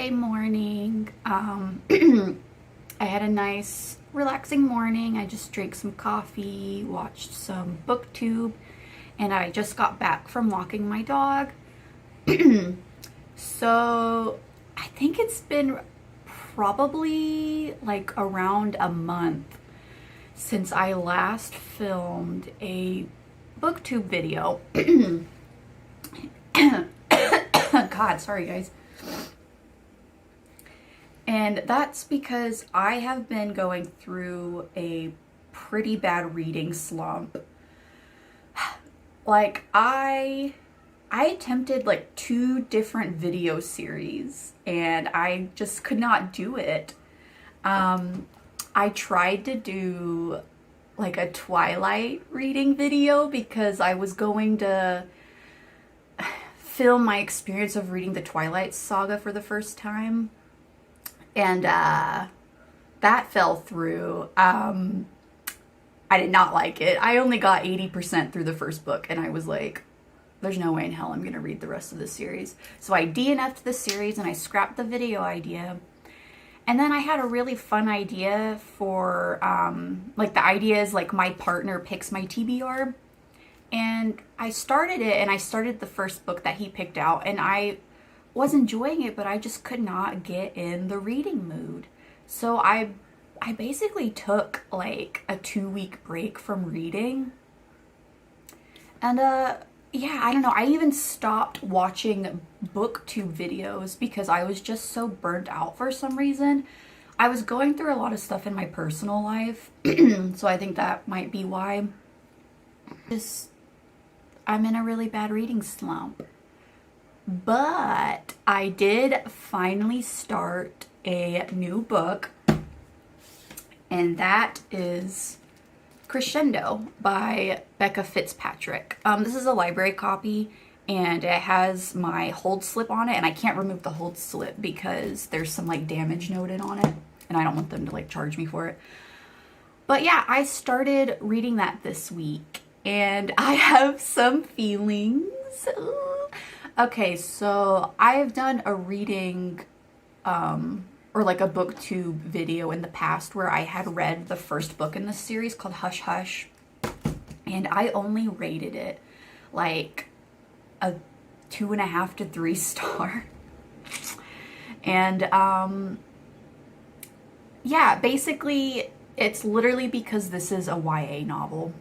Saturday morning. I had a nice relaxing morning. I just drank some coffee, watched some booktube, and I just got back from walking my dog. So I think it's been probably like around a month since I last filmed a booktube video. God, sorry guys. And that's because I have been going through a pretty bad reading slump. Like I attempted like 2 different video series and I just could not do it. I tried to do like a Twilight reading video because I was going to film my experience of reading the Twilight Saga for the first time. And that fell through. I did not like it. I only got 80% through the first book and I was like, there's no way in hell I'm going to read the rest of the series. So I DNF'd the series and I scrapped the video idea. And then I had a really fun idea for, like the idea is like my partner picks my TBR. And I started it and I started the first book that he picked out and I was enjoying it, but I just could not get in the reading mood. So I basically took like a 2-week break from reading. And yeah, I don't know. I even stopped watching booktube videos because I was just so burnt out for some reason. I was going through a lot of stuff in my personal life. So I think that might be why. I'm in a really bad reading slump. But I did finally start a new book, and that is Crescendo by Becca Fitzpatrick. This is a library copy, and it has my hold slip on it, and I can't remove the hold slip because there's some like damage noted on it, and I don't want them to like charge me for it. But yeah, I started reading that this week, and I have some feelings. Okay, so I've done a reading, or like a booktube video in the past where I had read the first book in the series called Hush Hush, and I only rated it like a 2.5 to 3 star. And yeah, basically it's literally because this is a YA novel.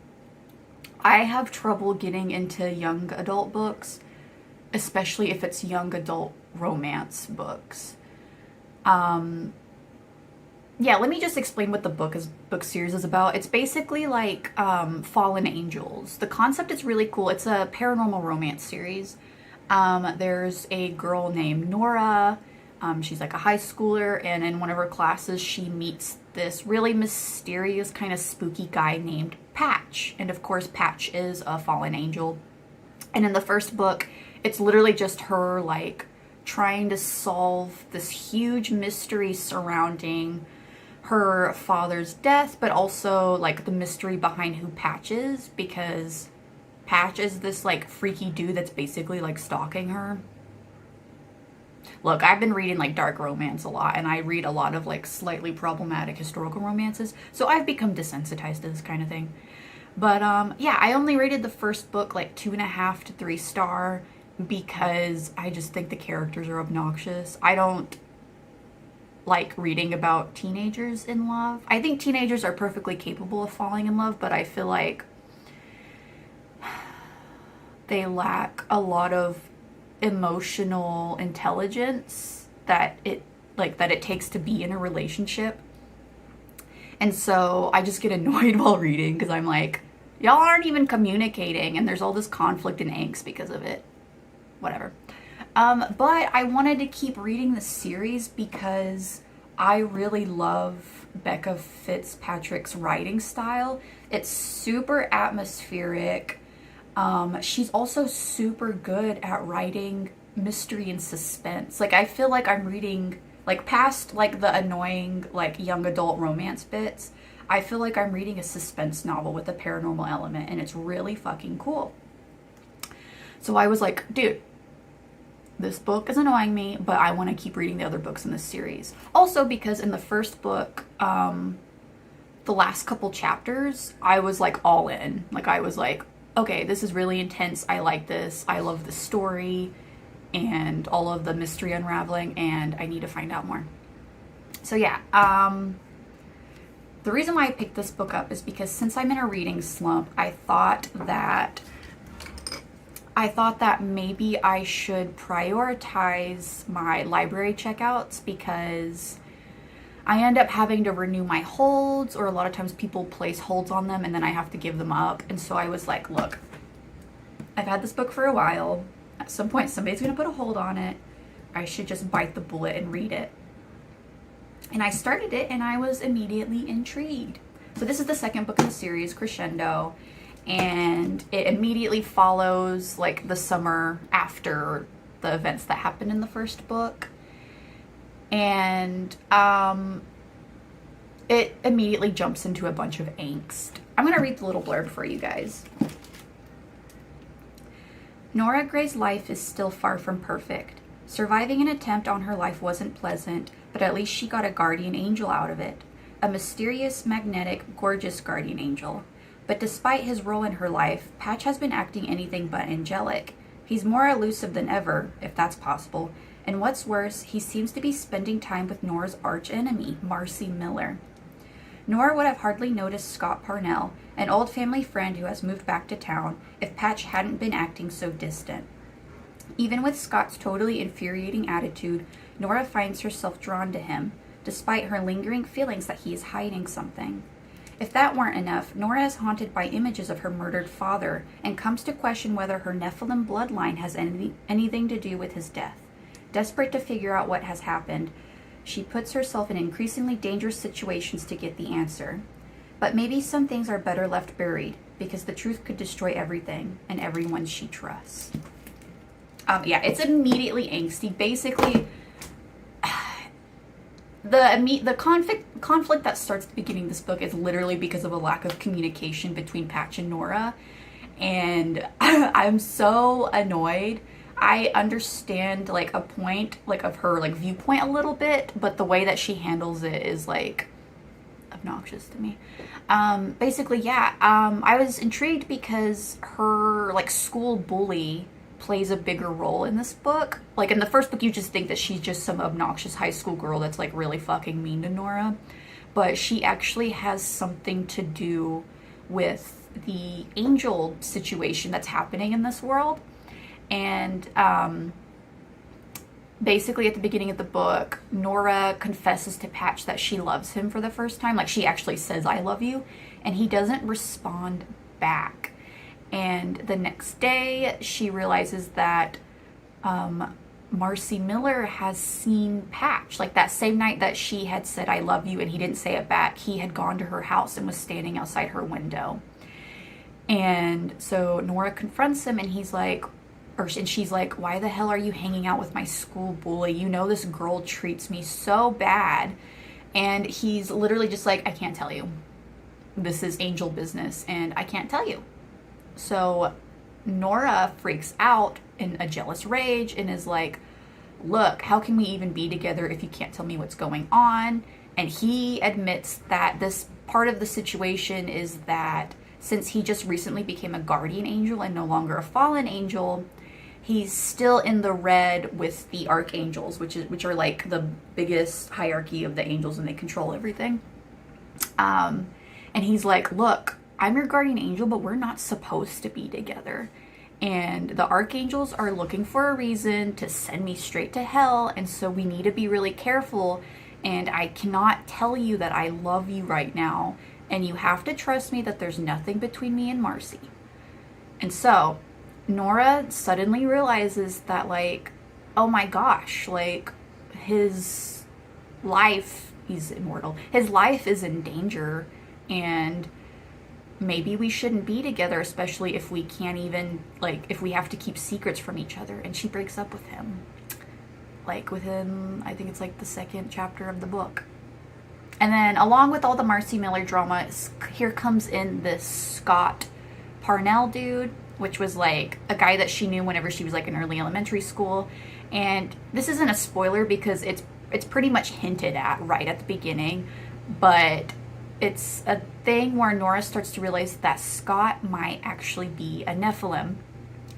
I have trouble getting into young adult books, especially if it's young adult romance books. Yeah, let me just explain what the book series is about. It's basically like fallen angels. The concept is really cool. It's a paranormal romance series. There's a girl named Nora. She's like a high schooler, and in one of her classes she meets this really mysterious kind of spooky guy named Patch. And of course Patch is a fallen angel. And in the first book, it's literally just her like trying to solve this huge mystery surrounding her father's death, but also like the mystery behind who Patch is, because Patch is this like freaky dude that's basically like stalking her. Look, I've been reading like dark romance a lot, and I read a lot of like slightly problematic historical romances, so I've become desensitized to this kind of thing. But yeah, I only rated the first book like 2.5 to 3 star because I just think the characters are obnoxious. I don't like reading about teenagers in love. I think teenagers are perfectly capable of falling in love, but I feel like they lack a lot of emotional intelligence that it takes to be in a relationship. And so I just get annoyed while reading because I'm like, y'all aren't even communicating, and there's all this conflict and angst because of it. Whatever. But I wanted to keep reading the series because I really love Becca Fitzpatrick's writing style. It's super atmospheric. She's also super good at writing mystery and suspense. Like, I feel like I'm reading, like, past, like, the annoying, like, young adult romance bits, I feel like I'm reading a suspense novel with a paranormal element, and it's really fucking cool. So I was like, dude, this book is annoying me, but I want to keep reading the other books in this series. Also because in the first book, the last couple chapters, I was like all in. Like I was like, okay, this is really intense. I like this. I love the story and all of the mystery unraveling, and I need to find out more. So yeah, the reason why I picked this book up is because since I'm in a reading slump, I thought that maybe I should prioritize my library checkouts, because I end up having to renew my holds, or a lot of times people place holds on them and then I have to give them up. And so I was like, look, I've had this book for a while. At some point somebody's going to put a hold on it. I should just bite the bullet and read it. And I started it and I was immediately intrigued. So this is the second book in the series, Crescendo, and it immediately follows like the summer after the events that happened in the first book. And it immediately jumps into a bunch of angst. I'm going to read the little blurb for you guys. Nora Gray's life is still far from perfect. Surviving an attempt on her life wasn't pleasant, but at least she got a guardian angel out of it. A mysterious, magnetic, gorgeous guardian angel. But despite his role in her life, Patch has been acting anything but angelic. He's more elusive than ever, if that's possible. And what's worse, he seems to be spending time with Nora's archenemy, Marcy Miller. Nora would have hardly noticed Scott Parnell, an old family friend who has moved back to town, if Patch hadn't been acting so distant. Even with Scott's totally infuriating attitude, Nora finds herself drawn to him, despite her lingering feelings that he is hiding something. If that weren't enough, Nora is haunted by images of her murdered father, and comes to question whether her Nephilim bloodline has anything to do with his death. Desperate to figure out what has happened, she puts herself in increasingly dangerous situations to get the answer. But maybe some things are better left buried, because the truth could destroy everything and everyone she trusts. Yeah, it's immediately angsty. Basically, the conflict that starts at the beginning of this book is literally because of a lack of communication between Patch and Nora. And I'm so annoyed. I understand like a point like of her like viewpoint a little bit, but the way that she handles it is like obnoxious to me. Basically, yeah, I was intrigued because her like school bully plays a bigger role in this book. Like in the first book, you just think that she's just some obnoxious high school girl that's like really fucking mean to Nora, but she actually has something to do with the angel situation that's happening in this world. And basically at the beginning of the book, Nora confesses to Patch that she loves him for the first time. Like she actually says, "I love you," and he doesn't respond back. And the next day she realizes that Marcy Miller has seen Patch. Like that same night that she had said, "I love you," and he didn't say it back, he had gone to her house and was standing outside her window. And so Nora confronts him, and he's like, and she's like, "Why the hell are you hanging out with my school bully? You know this girl treats me so bad." And he's literally just like, "I can't tell you. This is angel business, and I can't tell you." So Nora freaks out in a jealous rage and is like, "Look, how can we even be together if you can't tell me what's going on?" And he admits that this part of the situation is that since he just recently became a guardian angel and no longer a fallen angel, he's still in the red with the archangels, which are like the biggest hierarchy of the angels, and they control everything. And he's like, "Look, I'm your guardian angel, but we're not supposed to be together. And the archangels are looking for a reason to send me straight to hell, and so we need to be really careful. And I cannot tell you that I love you right now, and you have to trust me that there's nothing between me and Marcy." And so Nora suddenly realizes that, like, oh my gosh, like, his life, he's immortal, his life is in danger, and maybe we shouldn't be together, especially if we can't even, like, if we have to keep secrets from each other. And she breaks up with him, like, within, I think it's like the second chapter of the book. And then along with all the Marcy Miller drama, here comes in this Scott Parnell dude, which was like a guy that she knew whenever she was like in early elementary school. And this isn't a spoiler because it's pretty much hinted at right at the beginning, but it's a thing where Nora starts to realize that Scott might actually be a Nephilim.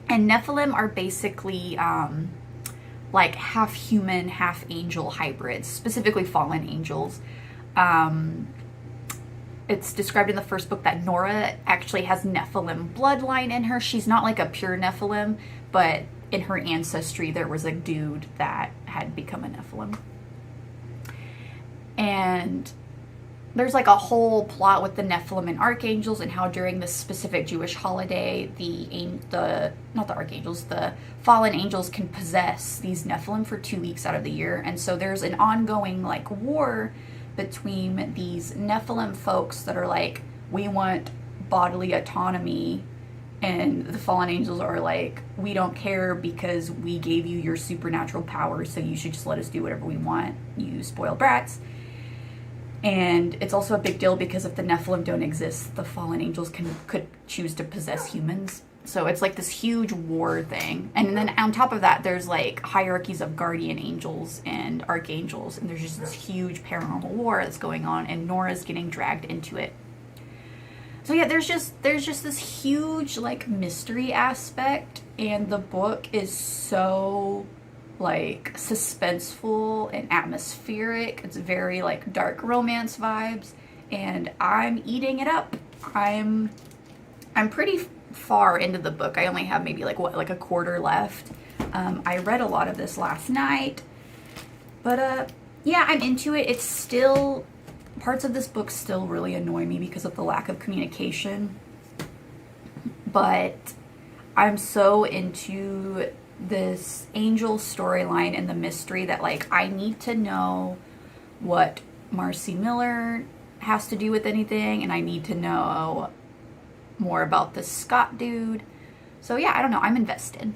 And Nephilim are basically like half human, half angel hybrids, specifically fallen angels. It's described in the first book that Nora actually has Nephilim bloodline in her. She's not like a pure Nephilim, but in her ancestry there was a dude that had become a Nephilim. And there's like a whole plot with the Nephilim and archangels and how during this specific Jewish holiday, not the archangels, the fallen angels can possess these Nephilim for 2 weeks out of the year. And so there's an ongoing like war between these Nephilim folks that are like, we want bodily autonomy, and the fallen angels are like, we don't care because we gave you your supernatural powers, so you should just let us do whatever we want, you spoiled brats. And it's also a big deal because if the Nephilim don't exist, the fallen angels could choose to possess humans. So it's like this huge war thing. And then on top of that, there's like hierarchies of guardian angels and archangels. And there's just this huge paranormal war that's going on, and Nora's getting dragged into it. So yeah, there's just this huge like mystery aspect, and the book is so like suspenseful and atmospheric. It's very like dark romance vibes, and I'm eating it up. I'm pretty far into the book. I only have maybe like a quarter left. I read a lot of this last night, but yeah, I'm into it. It's still, parts of this book still really annoy me because of the lack of communication, but I'm so into this angel storyline and the mystery that like I need to know what Marcy Miller has to do with anything, and I need to know more about this Scott dude. So yeah, I don't know, I'm invested.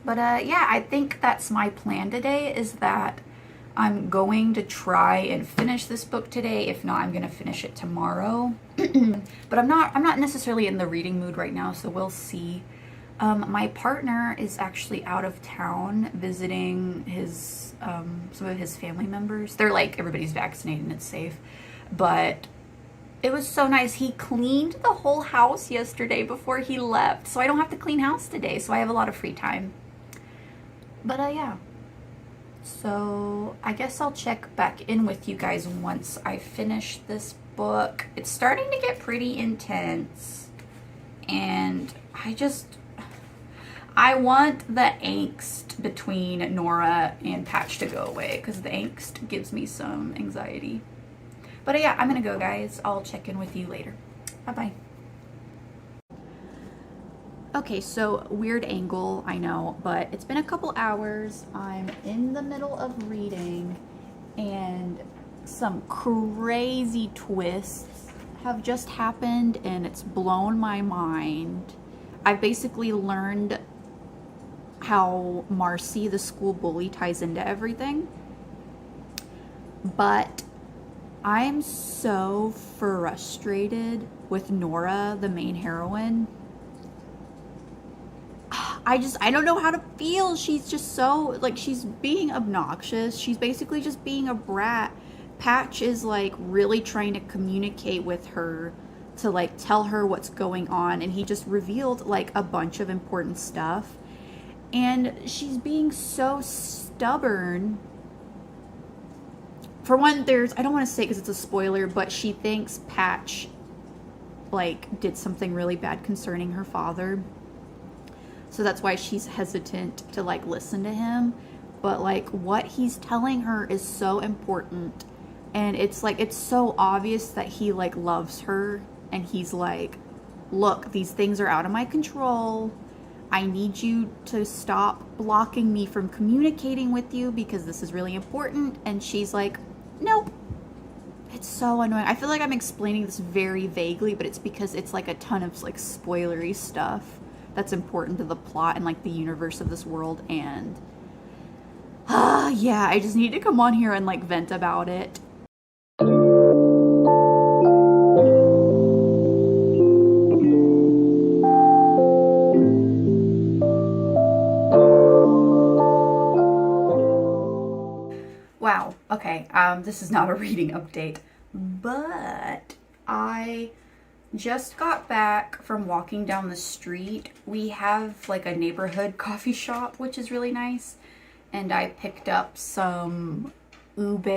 But yeah, I think that's my plan today, is that I'm going to try and finish this book today. If not, I'm going to finish it tomorrow. But I'm not necessarily in the reading mood right now, so we'll see. My partner is actually out of town visiting his some of his family members. They're like, everybody's vaccinated and it's safe. But it was so nice. He cleaned the whole house yesterday before he left, so I don't have to clean house today, so I have a lot of free time. But yeah. So I guess I'll check back in with you guys once I finish this book. It's starting to get pretty intense, and I want the angst between Nora and Patch to go away, because the angst gives me some anxiety. But yeah, I'm gonna go, guys. I'll check in with you later. Bye-bye. Okay, so weird angle, I know, but it's been a couple hours. I'm in the middle of reading, and some crazy twists have just happened, and it's blown my mind. I've basically learned how Marcy, the school bully, ties into everything. But I'm so frustrated with Nora, the main heroine. I don't know how to feel. She's just so, like, she's being obnoxious. She's basically just being a brat. Patch is, like, really trying to communicate with her to, like, tell her what's going on. And he just revealed, like, a bunch of important stuff. And she's being so stubborn. For one, I don't want to say it because it's a spoiler, but she thinks Patch, like, did something really bad concerning her father. So that's why she's hesitant to, like, listen to him. But, like, what he's telling her is so important. And it's, like, it's so obvious that he, like, loves her. And he's like, look, these things are out of my control. I need you to stop blocking me from communicating with you because this is really important. And she's like, nope. It's so annoying. I feel like I'm explaining this very vaguely, but it's because it's, like, a ton of, like, spoilery stuff that's important to the plot and, like, the universe of this world. And yeah, I just need to come on here and, like, vent about it. Wow, okay, this is not a reading update, but I just got back from walking down the street. We have like a neighborhood coffee shop, which is really nice, and I picked up some ube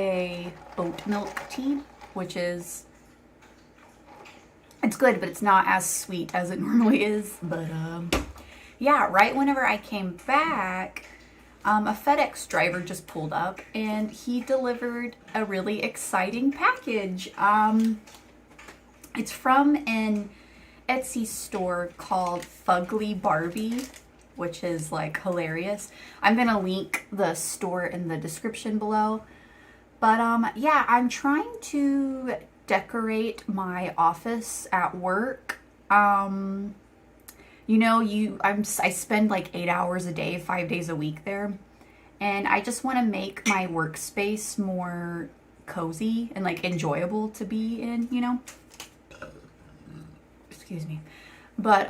oat milk tea, which is, it's good, but it's not as sweet as it normally is. But yeah, right whenever I came back, a FedEx driver just pulled up and he delivered a really exciting package. It's from an Etsy store called Fugly Barbie, which is like hilarious. I'm gonna link the store in the description below. But yeah, I'm trying to decorate my office at work. You know, I spend like 8 hours a day, 5 days a week there. And I just want to make my workspace more cozy and like enjoyable to be in, you know? Excuse me. But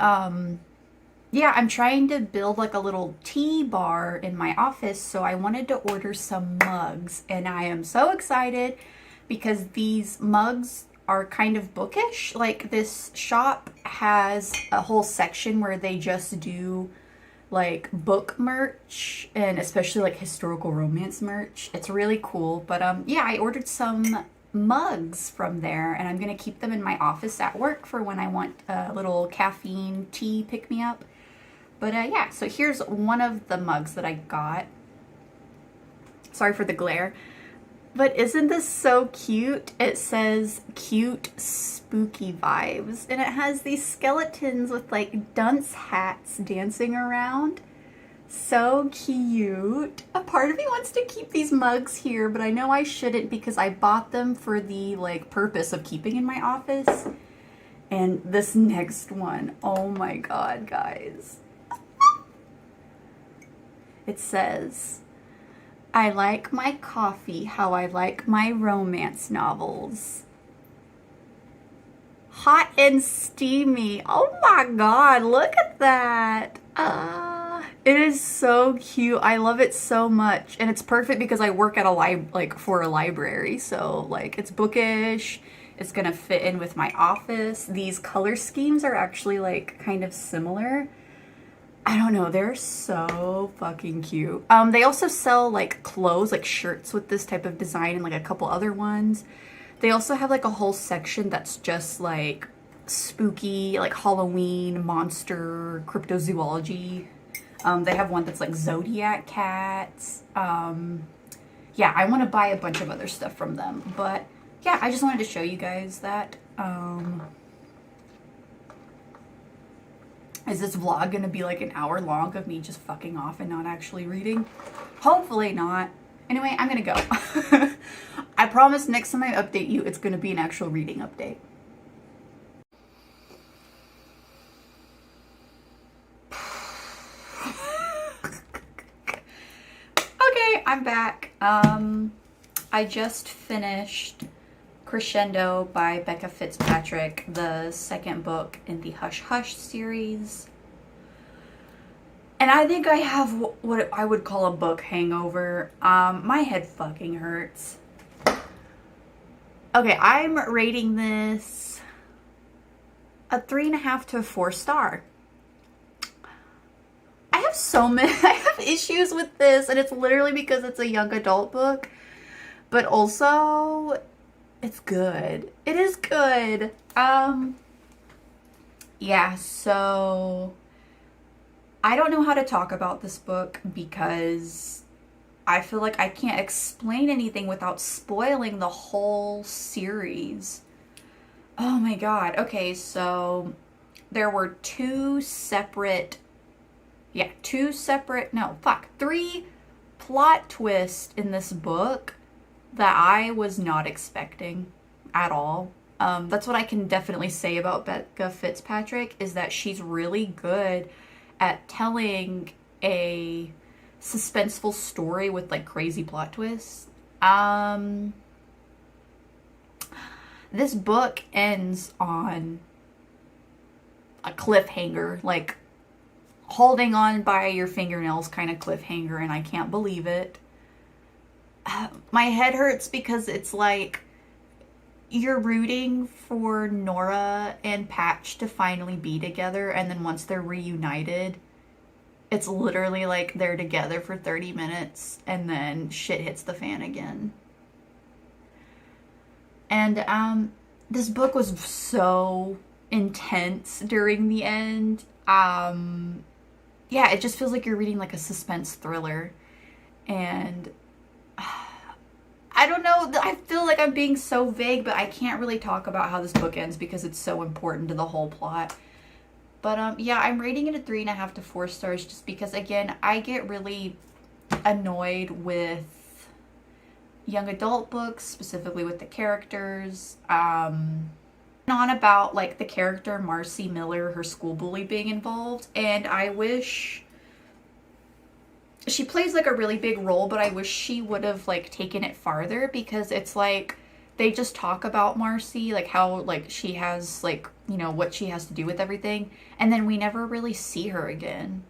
yeah, I'm trying to build like a little tea bar in my office, so I wanted to order some mugs, and I am so excited because these mugs are kind of bookish. Like, this shop has a whole section where they just do like book merch, and especially like historical romance merch. It's really cool. But yeah, I ordered some mugs from there, and I'm gonna keep them in my office at work for when I want a little caffeine tea pick-me-up. But yeah, so here's one of the mugs that I got. Sorry for the glare. But isn't this so cute? It says cute spooky vibes, and it has these skeletons with like dunce hats dancing around. So cute. A part of me wants to keep these mugs here, but I know I shouldn't because I bought them for the like purpose of keeping in my office. And this next one, oh my god, guys. It says, I like my coffee how I like my romance novels. Hot and steamy. Oh my god, look at that. It is so cute. I love it so much. And it's perfect because I work at a for a library. So like it's bookish. It's gonna fit in with my office. These color schemes are actually like kind of similar. I don't know, they're so fucking cute. They also sell like clothes, like shirts with this type of design and like a couple other ones. They also have like a whole section that's just like spooky, like Halloween, monster, cryptozoology. They have one that's like zodiac cats. Yeah, I want to buy a bunch of other stuff from them. But yeah, I just wanted to show you guys that. Is this vlog gonna be like an hour long of me just fucking off and not actually reading? Hopefully not. Anyway, I'm gonna go. I promise next time I update you, it's gonna be an actual reading update. Okay, I'm back. I just finished Crescendo by Becca Fitzpatrick, the second book in the Hush Hush series. And I think I have what I would call a book hangover. My head fucking hurts. Okay, I'm rating this a 3.5 to a 4 star. I have so many, I have issues with this, and it's literally because it's a young adult book, but also it's good. It is good. Yeah, so I don't know how to talk about this book because I feel like I can't explain anything without spoiling the whole series. Oh my god. Okay, so there were three plot twists in this book that I was not expecting at all. That's what I can definitely say about Becca Fitzpatrick, is that she's really good at telling a suspenseful story with like crazy plot twists. This book ends on a cliffhanger, like holding on by your fingernails kind of cliffhanger, and I can't believe it. my head hurts because it's like you're rooting for Nora and Patch to finally be together, and then once they're reunited, it's literally like they're together for 30 minutes and then shit hits the fan again. And this book was so intense during the end. Yeah, it just feels like you're reading like a suspense thriller. And I don't know, I feel like I'm being so vague, but I can't really talk about how this book ends because it's so important to the whole plot. But yeah, I'm rating it a 3.5 to 4 stars just because, again, I get really annoyed with young adult books, specifically with the characters. On about like the character Marcy Miller, her school bully, being involved, and I wish she plays like a really big role, but I wish she would have like taken it farther, because it's like they just talk about Marcy, like how like she has like, you know, what she has to do with everything, and then we never really see her again.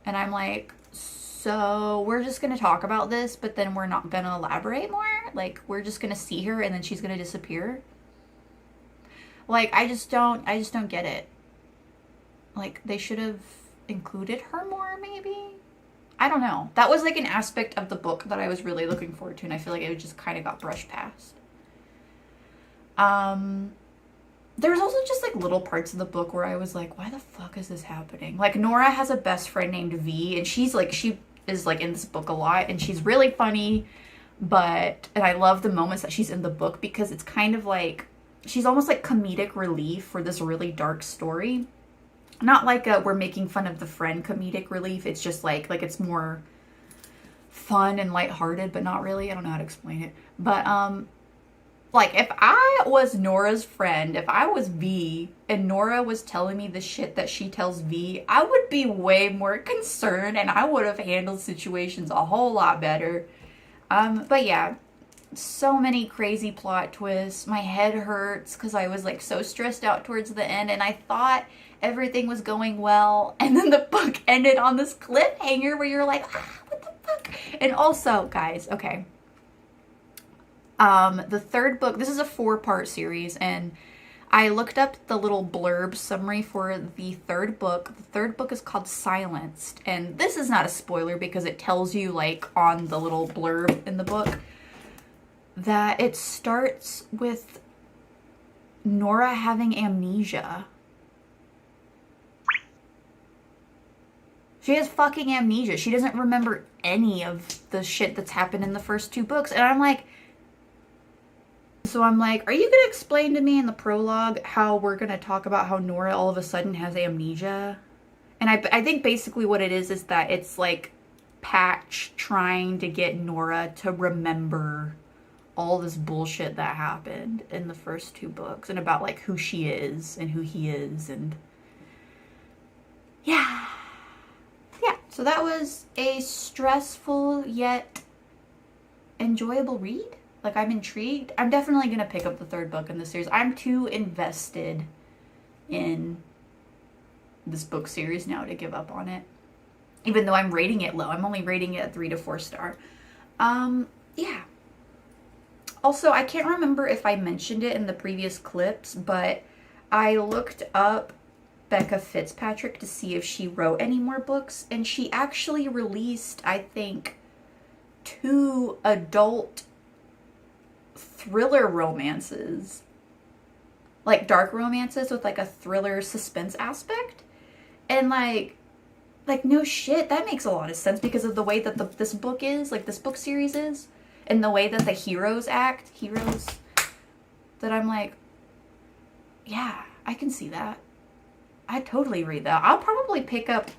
And I'm like, so we're just gonna talk about this, but then we're not gonna elaborate more? Like, we're just gonna see her and then she's gonna disappear? Like, I just don't get it. Like, they should have included her more, maybe? I don't know. That was like an aspect of the book that I was really looking forward to, and I feel like it just kind of got brushed past. There was also just like little parts of the book where I was like, why the fuck is this happening? Like, Nora has a best friend named V, and she is like in this book a lot, and she's really funny, and I love the moments that she's in the book because it's kind of like, she's almost like comedic relief for this really dark story. Not like we're making fun of the friend comedic relief. It's just like it's more fun and lighthearted, but not really. I don't know how to explain it. But like, if I was Nora's friend, if I was V and Nora was telling me the shit that she tells V, I would be way more concerned and I would have handled situations a whole lot better. But yeah, so many crazy plot twists. My head hurts because I was like so stressed out towards the end, and I thought everything was going well, and then the book ended on this cliffhanger where you're like, what the fuck? And also, guys, okay, the third book, this is a 4-part series, and I looked up the little blurb summary for the third book. The third book is called Silenced, and this is not a spoiler because it tells you like on the little blurb in the book that it starts with Nora having amnesia. She has fucking amnesia. She doesn't remember any of the shit that's happened in the first 2 books. And I'm like, are you going to explain to me in the prologue how we're going to talk about how Nora all of a sudden has amnesia? And I think basically what it is that it's like Patch trying to get Nora to remember all this bullshit that happened in the first 2 books, and about like who she is and who he is, and yeah. So that was a stressful yet enjoyable read. Like, I'm intrigued. I'm definitely gonna pick up the third book in the series. I'm too invested in this book series now to give up on it, even though I'm rating it low. I'm only rating it a 3 to 4 star. Yeah. Also, I can't remember if I mentioned it in the previous clips, but I looked up Becca Fitzpatrick to see if she wrote any more books, and she actually released, I think, 2 adult thriller romances. Like, dark romances with like a thriller suspense aspect. And like no shit, that makes a lot of sense because of the way that this book is, like this book series is. And the way that the heroes, that I'm like, yeah, I can see that. I'd totally read that. I'll probably pick up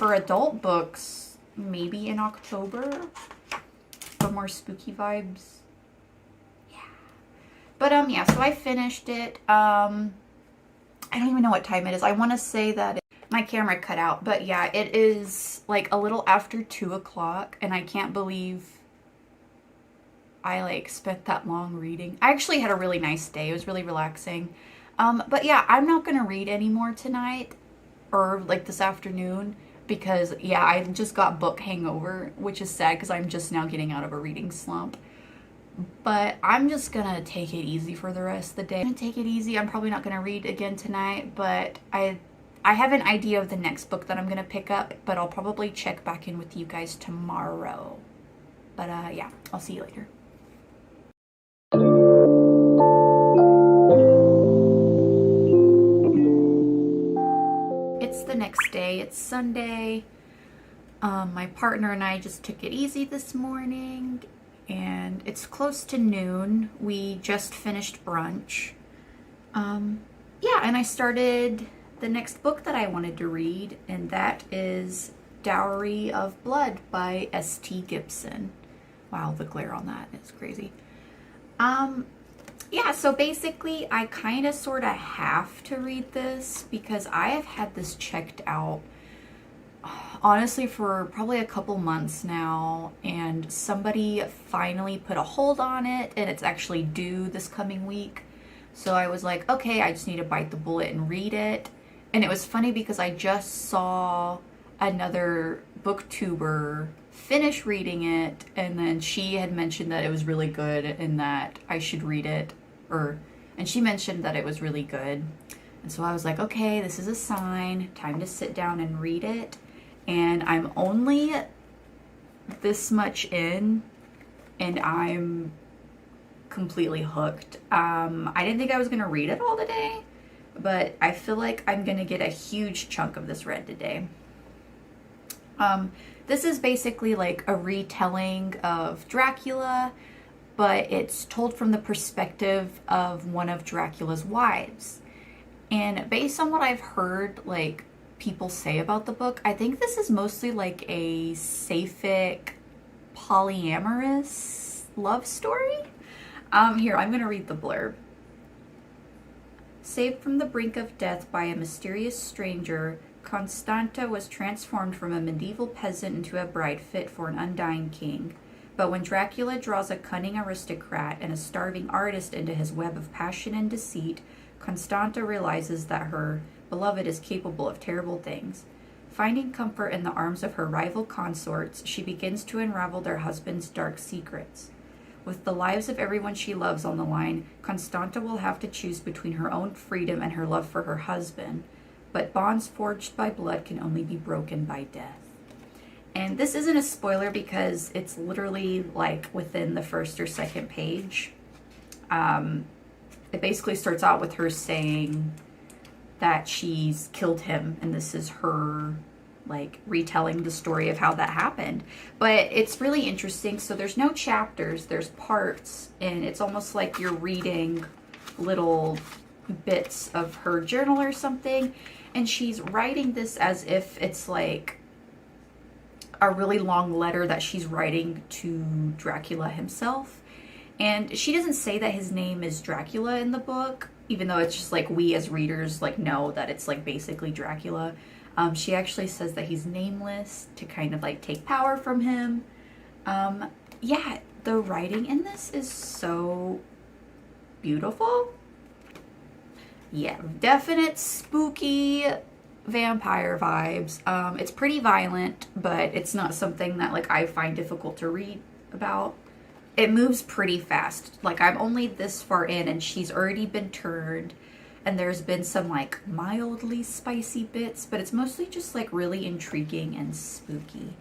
her adult books maybe in October for more spooky vibes. Yeah. But, yeah, so I finished it. I don't even know what time it is. I want to say that my camera cut out. But, yeah, it is like a little after 2 o'clock, and I can't believe I like spent that long reading. I actually had a really nice day. It was really relaxing. But yeah, I'm not gonna read anymore tonight or like this afternoon because, yeah, I just got book hangover, which is sad because I'm just now getting out of a reading slump. But I'm just gonna take it easy for the rest of the day. I'm gonna take it easy. I'm probably not gonna read again tonight, but I have an idea of the next book that I'm gonna pick up, but I'll probably check back in with you guys tomorrow. But yeah, I'll see you later. It's the next day. It's Sunday. My partner and I just took it easy this morning, and it's close to noon. We just finished brunch. Yeah, and I started the next book that I wanted to read, and that is Dowry of Blood by S.T. Gibson. Wow, the glare on that is crazy. Yeah, so basically I kind of sort of have to read this because I have had this checked out honestly for probably a couple months now, and somebody finally put a hold on it, and it's actually due this coming week. So I was like, okay, I just need to bite the bullet and read it. And it was funny because I just saw another booktuber finish reading it, and then she had mentioned that it was really good and that I should read it, and she mentioned that it was really good. And so I was like, okay, this is a sign, time to sit down and read it. And I'm only this much in, and I'm completely hooked. I didn't think I was gonna read it all today, but I feel like I'm gonna get a huge chunk of this read today. This is basically like a retelling of Dracula, but it's told from the perspective of one of Dracula's wives. And based on what I've heard, like, people say about the book, I think this is mostly like a Sapphic polyamorous love story. Here, I'm gonna read the blurb. Saved from the brink of death by a mysterious stranger, Constanta was transformed from a medieval peasant into a bride fit for an undying king. But when Dracula draws a cunning aristocrat and a starving artist into his web of passion and deceit, Constanta realizes that her beloved is capable of terrible things. Finding comfort in the arms of her rival consorts, she begins to unravel their husband's dark secrets. With the lives of everyone she loves on the line, Constanta will have to choose between her own freedom and her love for her husband. But bonds forged by blood can only be broken by death. And this isn't a spoiler because it's literally like within the first or second page. It basically starts out with her saying that she's killed him, and this is her like retelling the story of how that happened. But it's really interesting. So there's no chapters, there's parts, and it's almost like you're reading little bits of her journal or something, and she's writing this as if it's like a really long letter that she's writing to Dracula himself. And she doesn't say that his name is Dracula in the book, even though it's just like we as readers like know that it's like basically Dracula. She actually says that he's nameless to kind of like take power from him. Yeah, the writing in this is so beautiful. Yeah, definite spooky vampire vibes. It's pretty violent, but it's not something that like I find difficult to read about. It moves pretty fast. Like I'm only this far in and she's already been turned, and there's been some like mildly spicy bits, but it's mostly just like really intriguing and spooky.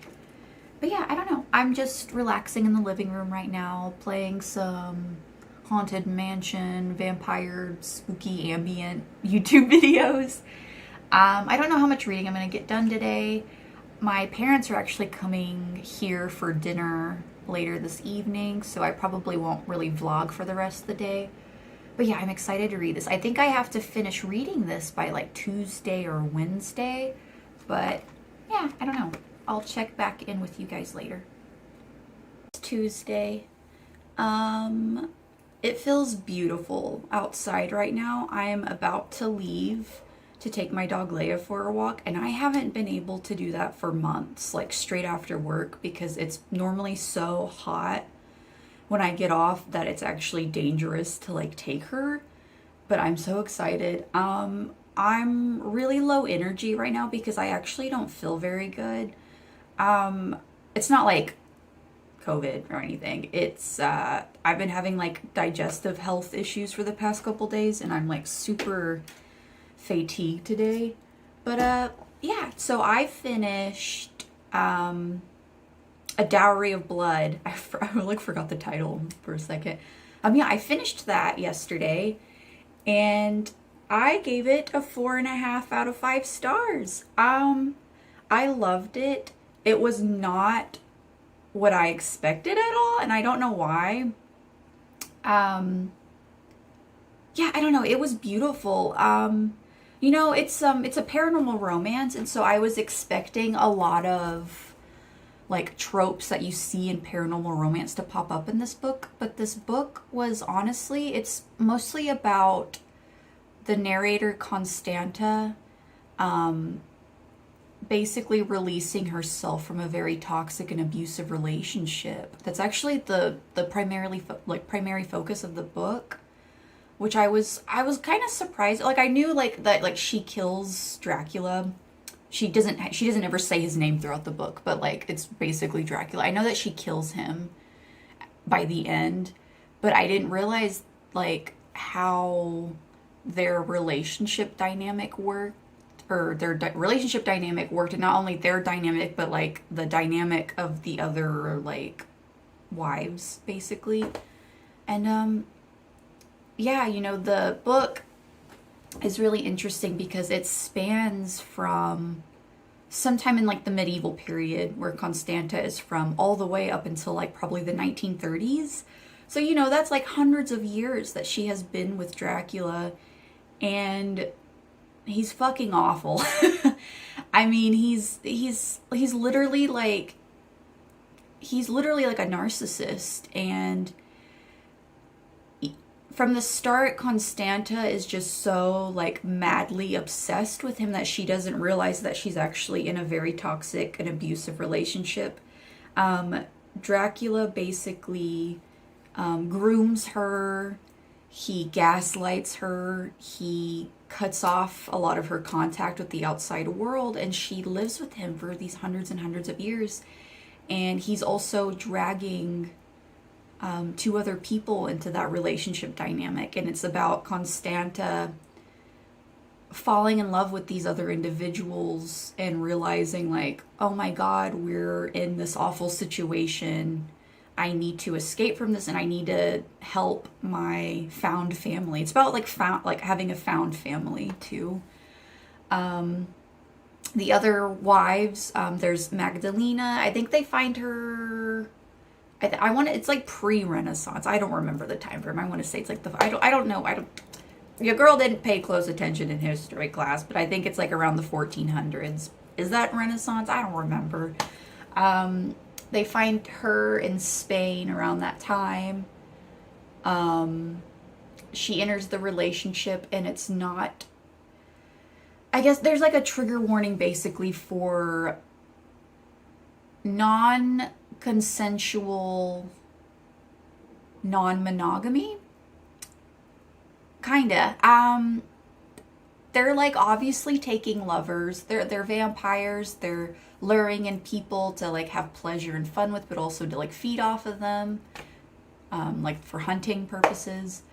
But yeah, I don't know. I'm just relaxing in the living room right now, playing some Haunted Mansion, vampire, spooky, ambient YouTube videos. I don't know how much reading I'm going to get done today. My parents are actually coming here for dinner later this evening, so I probably won't really vlog for the rest of the day. But yeah, I'm excited to read this. I think I have to finish reading this by like Tuesday or Wednesday, but yeah, I don't know. I'll check back in with you guys later. It's Tuesday. It feels beautiful outside right now. I'm about to leave to take my dog Leia for a walk, and I haven't been able to do that for months, like straight after work, because it's normally so hot when I get off that it's actually dangerous to like take her. But I'm so excited. I'm really low energy right now because I actually don't feel very good. It's not like COVID or anything. It's I've been having like digestive health issues for the past couple days, and I'm like super fatigued today. But yeah, so I finished A Dowry of Blood. I like forgot the title for a second. Yeah, I finished that yesterday, and I gave it a 4.5 out of 5 stars. I loved it. It was not what I expected at all, and I don't know why. Yeah, I don't know. It was beautiful. You know, it's a paranormal romance, and so I was expecting a lot of like tropes that you see in paranormal romance to pop up in this book, but this book was honestly, it's mostly about the narrator Constanta basically releasing herself from a very toxic and abusive relationship. That's actually the primary focus of the book, which I was kind of surprised. Like I knew like that like she kills Dracula. She doesn't ever say his name throughout the book, but like it's basically Dracula. I know that she kills him by the end, but I didn't realize like how their relationship dynamic worked, or their relationship dynamic worked, and not only their dynamic, but like the dynamic of the other like wives, basically. And yeah, you know, the book is really interesting because it spans from sometime in like the medieval period, where Constanta is from, all the way up until like probably the 1930s. So, you know, that's like hundreds of years that she has been with Dracula, and he's fucking awful. I mean, he's literally like a narcissist, and from the start, Constanta is just so like madly obsessed with him that she doesn't realize that she's actually in a very toxic and abusive relationship. Dracula basically grooms her, he gaslights her, he cuts off a lot of her contact with the outside world, and she lives with him for these hundreds and hundreds of years. And he's also dragging 2 other people into that relationship dynamic, and it's about Constanta falling in love with these other individuals and realizing like, oh my god, we're in this awful situation. I need to escape from this, and I need to help my found family. It's about like having a found family too. The other wives, there's Magdalena. I think they find her. It's like pre-Renaissance. I don't remember the time frame. I want to say it's like I don't know. Your girl didn't pay close attention in history class, but I think it's like around the 1400s. Is that Renaissance? I don't remember. They find her in Spain around that time. She enters the relationship, and it's not, I guess there's like a trigger warning basically for non-consensual non-monogamy. Kinda. They're like obviously taking lovers. They're vampires. They're luring in people to like have pleasure and fun with, but also to like feed off of them, like for hunting purposes.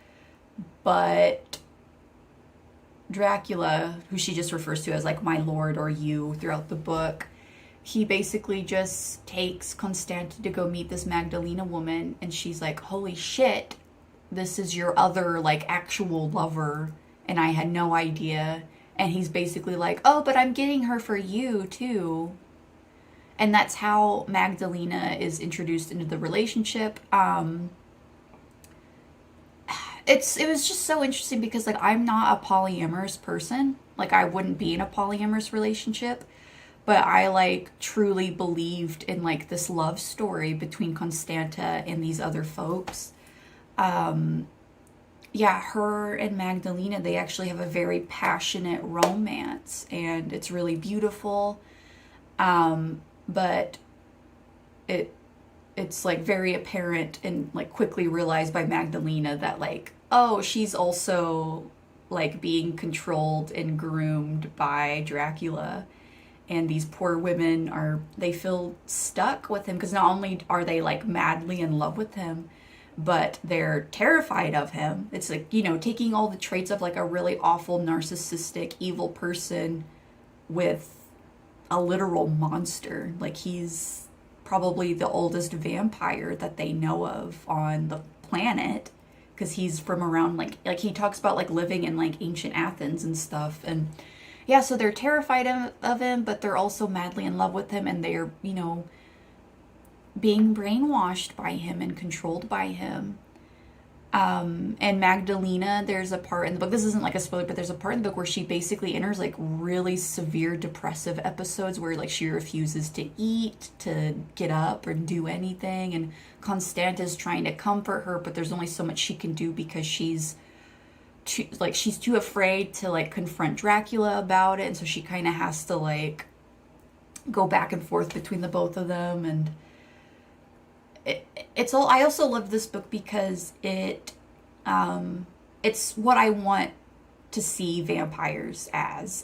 But Dracula, who she just refers to as like my lord or you throughout the book, he basically just takes Constanta to go meet this Magdalena woman, and she's like, holy shit, this is your other like actual lover, and I had no idea. And he's basically like, oh, but I'm getting her for you too. And that's how Magdalena is introduced into the relationship. It was just so interesting because like I'm not a polyamorous person. Like I wouldn't be in a polyamorous relationship, but I like truly believed in like this love story between Constanta and these other folks. Yeah, her and Magdalena, they actually have a very passionate romance, and it's really beautiful. But it's like very apparent and like quickly realized by Magdalena that like, oh, she's also like being controlled and groomed by Dracula. And these poor women they feel stuck with him because not only are they like madly in love with him, but they're terrified of him. It's like, you know, taking all the traits of like a really awful, narcissistic, evil person with a literal monster. Like, he's probably the oldest vampire that they know of on the planet, because he's from around like he talks about like living in like ancient Athens and stuff. And yeah, so they're terrified of him, but they're also madly in love with him, and they're, you know, being brainwashed by him and controlled by him. And Magdalena, there's a part in the book, this isn't like a spoiler, but there's a part in the book where she basically enters like really severe depressive episodes where like she refuses to eat, to get up or do anything. And Constanta's trying to comfort her, but there's only so much she can do because she's too afraid to like confront Dracula about it. And so she kind of has to like go back and forth between the both of them. And I also love this book because it's what I want to see vampires as.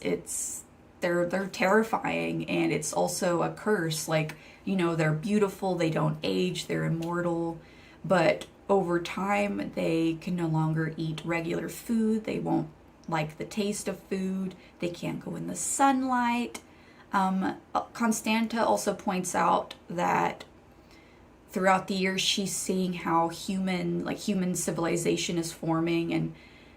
They're terrifying, and it's also a curse. Like, you know, they're beautiful, they don't age, they're immortal, but over time they can no longer eat regular food. They won't like the taste of food. They can't go in the sunlight. Constanta also points out that throughout the years she's seeing how human civilization is forming, and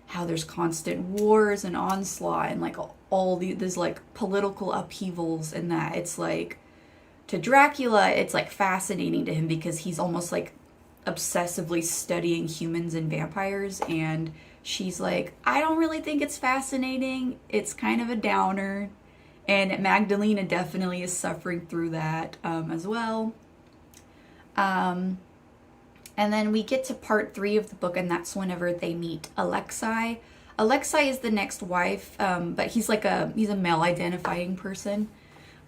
how there's constant wars and onslaught and like all these like political upheavals, and that it's like, to Dracula it's like fascinating to him because he's almost like obsessively studying humans and vampires. And she's like, I don't really think it's fascinating, it's kind of a downer. And Magdalena definitely is suffering through that as well. And then we get to part 3 of the book, and that's whenever they meet Alexei. Alexei is the next wife, but he's a male identifying person.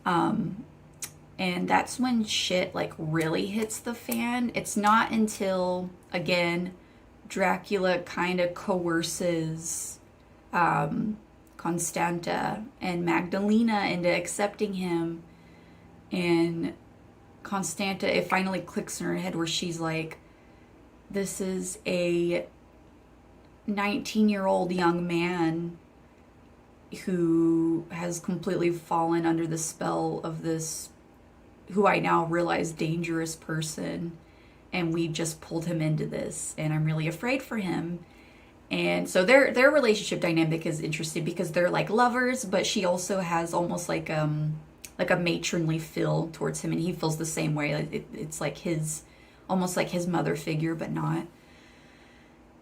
And that's when shit like really hits the fan. It's not until, again, Dracula kind of coerces Constanta and Magdalena into accepting him, and Constanta, it finally clicks in her head where she's like, this is a 19-year-old young man who has completely fallen under the spell of this, who I now realize, dangerous person, and we just pulled him into this, and I'm really afraid for him. And so their relationship dynamic is interesting because they're like lovers, but she also has almost like a matronly feel towards him, and he feels the same way. It's like almost like his mother figure, but not.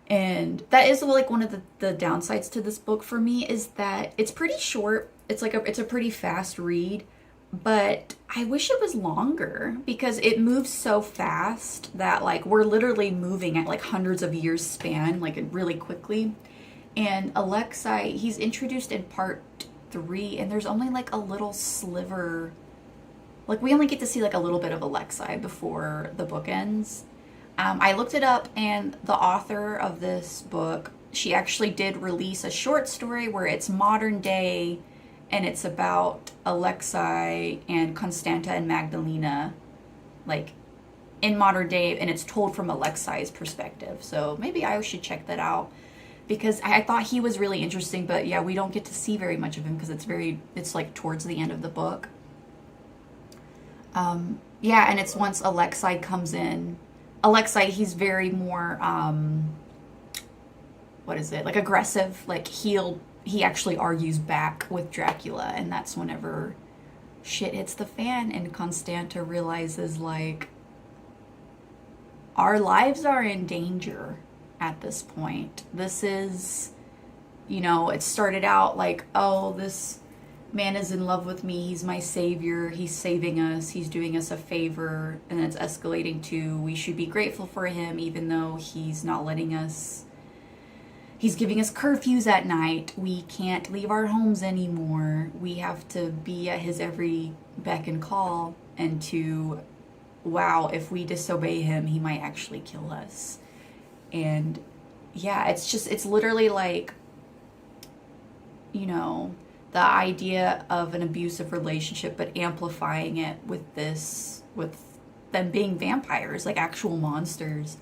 And that is like one of the downsides to this book for me, is that it's pretty short. It's a pretty fast read, but I wish it was longer because it moves so fast that like we're literally moving at like hundreds of years span, like really quickly. And Alexei, he's introduced in part 3, and there's only like a little sliver, like we only get to see like a little bit of Alexei before the book ends. I looked it up, and the author of this book, she actually did release a short story where it's modern day, and it's about Alexei and Constanta and Magdalena, like in modern day, and it's told from Alexei's perspective. So maybe I should check that out, because I thought he was really interesting, but yeah, we don't get to see very much of him because it's like towards the end of the book. Yeah, and it's once Alexei comes in. Alexei, he's very more, like aggressive. Like he actually argues back with Dracula, and that's whenever shit hits the fan, and Constanta realizes like our lives are in danger at this point. This is, it started out like, oh, this man is in love with me, he's my savior, he's saving us, he's doing us a favor, and it's escalating to we should be grateful for him even though he's not letting us, he's giving us curfews at night, we can't leave our homes anymore, we have to be at his every beck and call, and to, wow, if we disobey him, he might actually kill us. And yeah, it's literally like you know, the idea of an abusive relationship, but amplifying it with them being vampires, like actual monsters.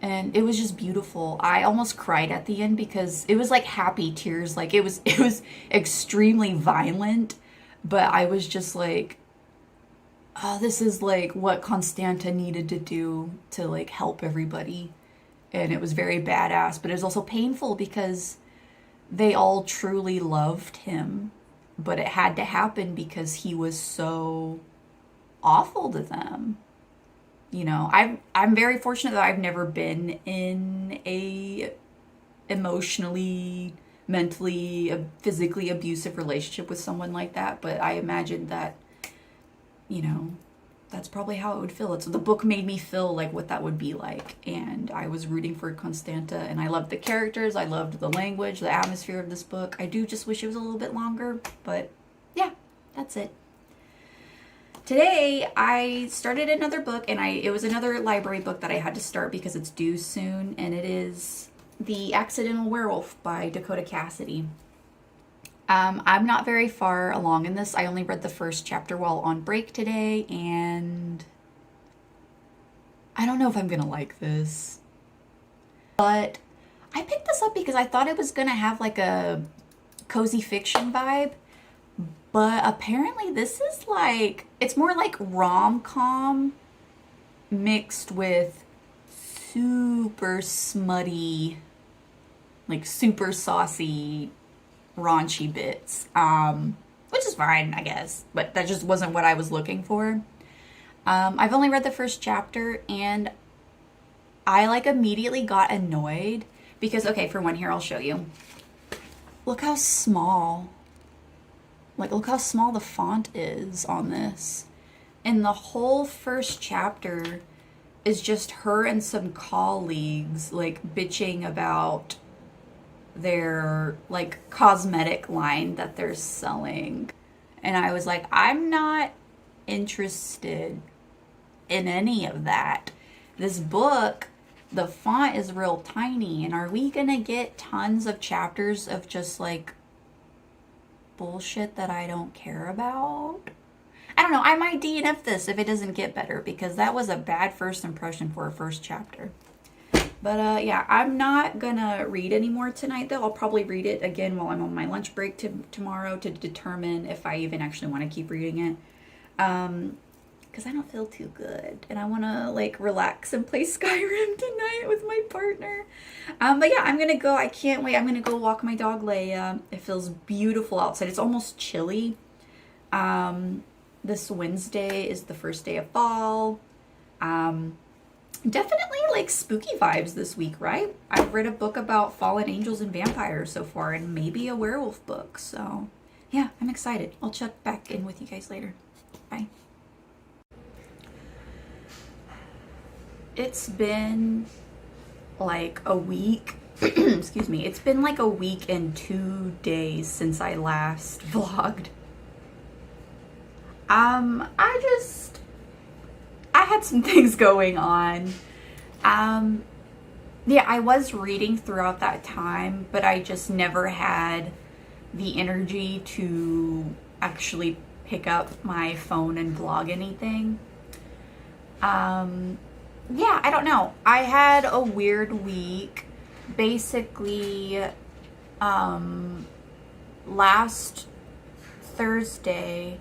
And it was just beautiful. I almost cried at the end because it was like happy tears. Like it was extremely violent, but I was just like, oh, this is like what Constanta needed to do to like help everybody. And it was very badass, but it was also painful because they all truly loved him, but it had to happen because he was so awful to them. You know, I'm very fortunate that I've never been in a emotionally, mentally, physically abusive relationship with someone like that, but I imagine that, you know, that's probably how it would feel. The book made me feel like what that would be like, and I was rooting for Constanta, and I loved the characters, I loved the language, the atmosphere of this book. I do just wish it was a little bit longer, but yeah, that's it. Today, I started another book, and it was another library book that I had to start because it's due soon, and it is The Accidental Werewolf by Dakota Cassidy. I'm not very far along in this. I only read the first chapter while on break today, and I don't know if I'm gonna like this. But I picked this up because I thought it was gonna have like a cozy fiction vibe, but apparently this is like, it's more like rom-com mixed with super smutty, like super saucy, raunchy bits, which is fine, I guess, but that just wasn't what I was looking for. I've only read the first chapter, and I like immediately got annoyed because, okay, for one, here, I'll show you. Look how small, look how small the font is on this. And the whole first chapter is just her and some colleagues, like, bitching about their, like, cosmetic line that they're selling. And I was like, I'm not interested in any of that. This book, the font is real tiny, and are we gonna get tons of chapters of just, like, bullshit that I don't care about? I don't know, I might DNF this if it doesn't get better, because that was a bad first impression for a first chapter. But yeah, I'm not gonna read anymore tonight, though. I'll probably read it again while I'm on my lunch break tomorrow to determine if I even actually want to keep reading it. Because I don't feel too good, and I want to, like, relax and play Skyrim tonight with my partner. But yeah, I'm gonna go. I can't wait. I'm gonna go walk my dog, Leia. It feels beautiful outside. It's almost chilly. This Wednesday is the first day of fall. Definitely, like, spooky vibes this week, right? I've read a book about fallen angels and vampires so far, and maybe a werewolf book. So yeah, I'm excited. I'll check back in with you guys later. Bye. It's been like a week, excuse me, it's been like a week and 2 days since I last vlogged. I had some things going on. Yeah, I was reading throughout that time, but I just never had the energy to actually pick up my phone and vlog anything. Yeah, I don't know. I had a weird week. Basically, last Thursday,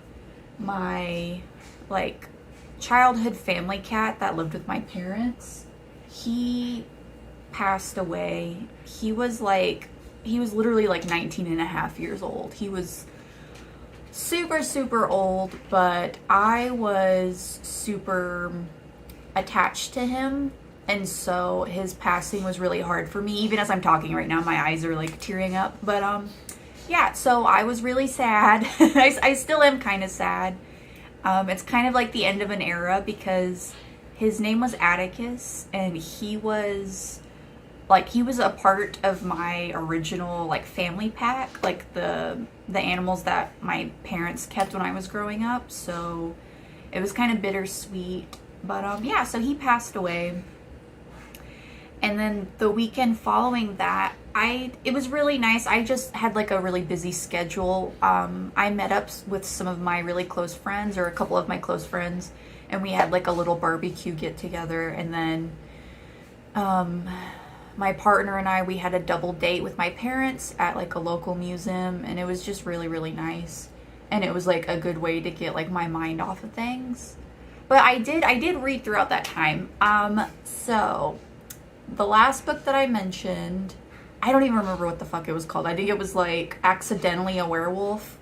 my, like, childhood family cat that lived with my parents, he passed away. He was literally like 19 and a half years old. He was super, super old, but I was super attached to him, and so his passing was really hard for me. Even as I'm talking right now, my eyes are like tearing up. But yeah, so I was really sad. I still am kind of sad. It's kind of like the end of an era, because his name was Atticus, and he was a part of my original, like, family pack, like the animals that my parents kept when I was growing up. So it was kind of bittersweet. But yeah, so he passed away. And then the weekend following that, it was really nice. I just had like a really busy schedule. I met up with some of my really close friends, or a couple of my close friends, and we had like a little barbecue get together. And then my partner and I, we had a double date with my parents at like a local museum, and it was just really, really nice. And it was like a good way to get like my mind off of things. But I did read throughout that time. So the last book that I mentioned, I don't even remember what the fuck it was called. I think it was like Accidentally a Werewolf.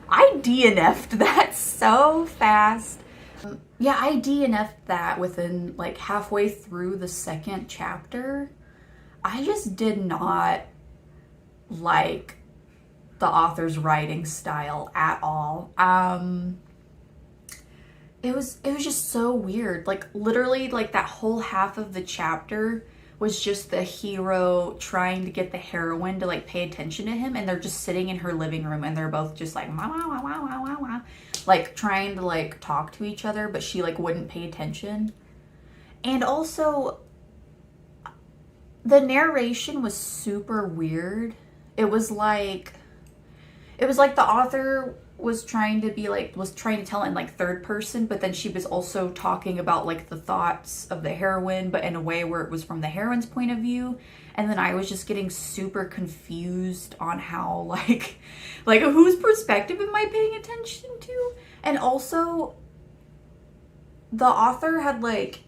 I DNF'd that so fast. Yeah, I DNF'd that within like halfway through the second chapter. I just did not like the author's writing style at all. It was just so weird. Like literally like that whole half of the chapter was just the hero trying to get the heroine to like pay attention to him, and they're just sitting in her living room and they're both just like wah, wah, wah, wah, wah, wah, wah, like trying to like talk to each other, but she like wouldn't pay attention. And also the narration was super weird. It was like the author was trying to tell in like third person, but then she was also talking about like the thoughts of the heroine, but in a way where it was from the heroine's point of view. And then I was just getting super confused on how like whose perspective am I paying attention to? And also the author had like,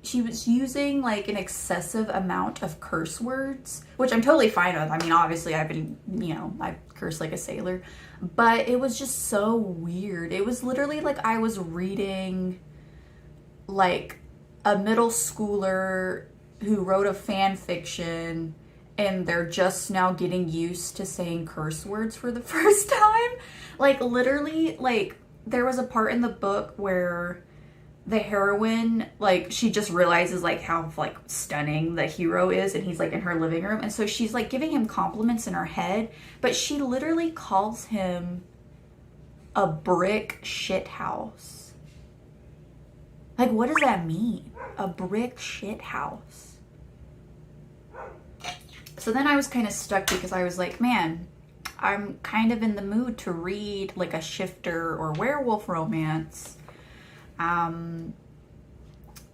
she was using like an excessive amount of curse words, which I'm totally fine with. I mean, obviously I've been, I curse like a sailor, but it was just so weird. It was literally like I was reading like a middle schooler who wrote a fan fiction and they're just now getting used to saying curse words for the first time. Like literally, like there was a part in the book where the heroine, like, she just realizes like how like stunning the hero is, and he's like in her living room, and so she's like giving him compliments in her head, but she literally calls him a brick shit house. Like, what does that mean? A brick shit house. So then I was kind of stuck because I was like, man, I'm kind of in the mood to read like a shifter or werewolf romance.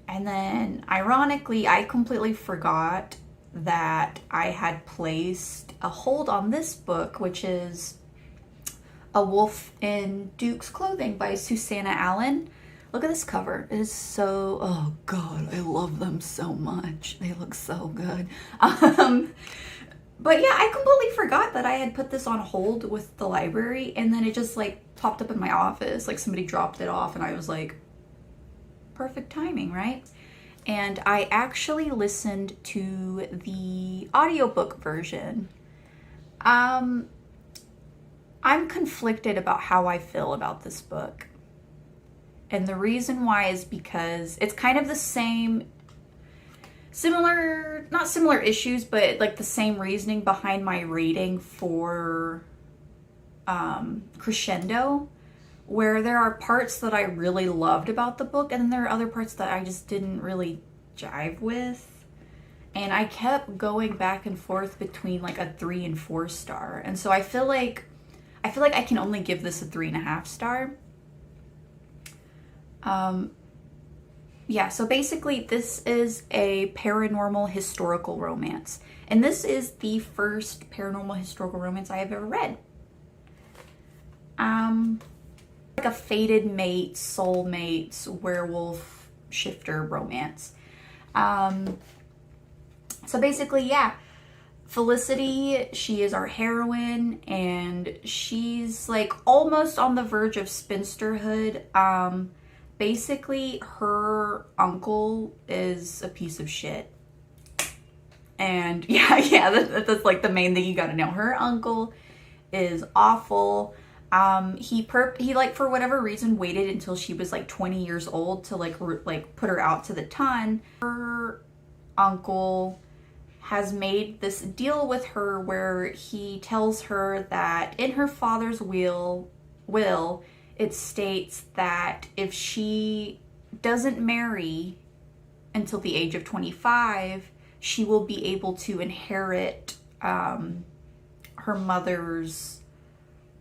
And then ironically, I completely forgot that I had placed a hold on this book, which is A Wolf in Duke's Clothing by Susanna Allen. Look at this cover. It is so, oh God, I love them so much. They look so good. But yeah, I completely forgot that I had put this on hold with the library, and then it just like popped up in my office, like somebody dropped it off, and I was like, perfect timing, right? And I actually listened to the audiobook version. I'm conflicted about how I feel about this book. And the reason why is because it's kind of the same, not similar issues, but like the same reasoning behind my rating for Crescendo, where there are parts that I really loved about the book, and then there are other parts that I just didn't really jive with. And I kept going back and forth between like a 3 and 4 star. And so I feel like I can only give this a 3.5 star. Yeah, so basically this is a paranormal historical romance. And this is the first paranormal historical romance I have ever read. Like a fated mate, soulmates, werewolf shifter romance. So basically, yeah, Felicity, she is our heroine, and she's like almost on the verge of spinsterhood. Basically, her uncle is a piece of shit. And yeah, that's like the main thing you gotta know. Her uncle is awful. He like for whatever reason waited until she was like 20 years old to like put her out to the ton. Her uncle has made this deal with her where he tells her that in her father's will it states that if she doesn't marry until the age of 25, she will be able to inherit her mother's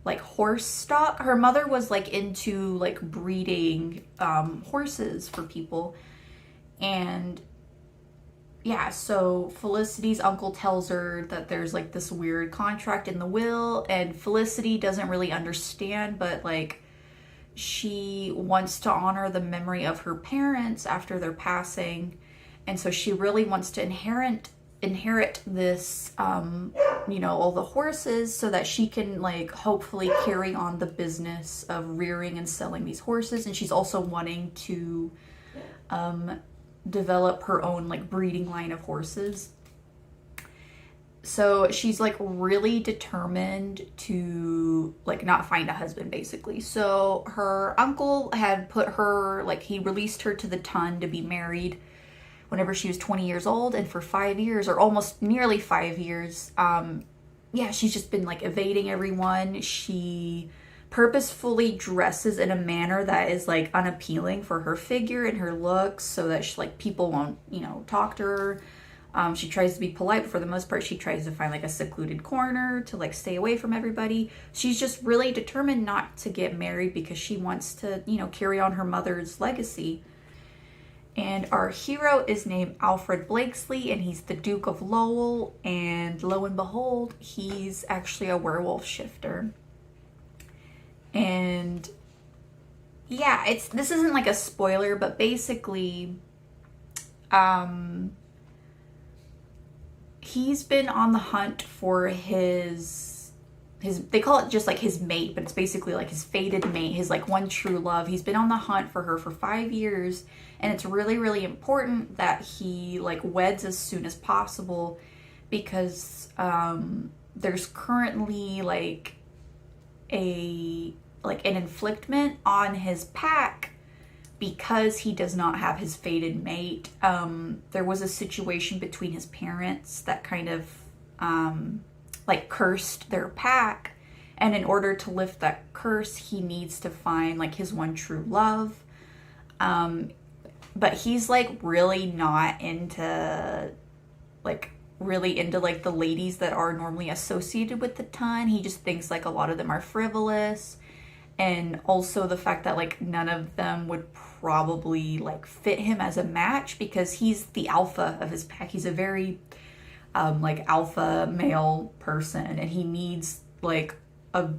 like horse stock. Her mother was like into like breeding horses for people. And yeah, so Felicity's uncle tells her that there's like this weird contract in the will, and Felicity doesn't really understand, but like she wants to honor the memory of her parents after their passing. And so she really wants to inherit this, you know, all the horses, so that she can like hopefully carry on the business of rearing and selling these horses. And she's also wanting to develop her own like breeding line of horses. So she's like really determined to like not find a husband, basically. So her uncle had put her, like he released her to the ton to be married whenever she was 20 years old. And for 5 years, or almost nearly 5 years, yeah, she's just been like evading everyone. She purposefully dresses in a manner that is like unappealing for her figure and her looks, so that she, like people won't, you know, talk to her. She tries to be polite, but for the most part, she tries to find like a secluded corner to like stay away from everybody. She's just really determined not to get married because she wants to, you know, carry on her mother's legacy. And our hero is named Alfred Blakesley, and he's the Duke of Lowell. And lo and behold, he's actually a werewolf shifter. And yeah, this isn't like a spoiler, but basically, he's been on the hunt for his, they call it just like his mate, but it's basically like his fated mate, his like one true love. He's been on the hunt for her for 5 years, and it's really, really important that he like weds as soon as possible, because there's currently like an inflictment on his pack because he does not have his fated mate. There was a situation between his parents that kind of like cursed their pack, and in order to lift that curse, he needs to find like his one true love. But he's like really not into like the ladies that are normally associated with the ton. He just thinks like a lot of them are frivolous, and also the fact that like none of them would probably like fit him as a match, because he's the alpha of his pack. He's a very like alpha male person, and he needs like a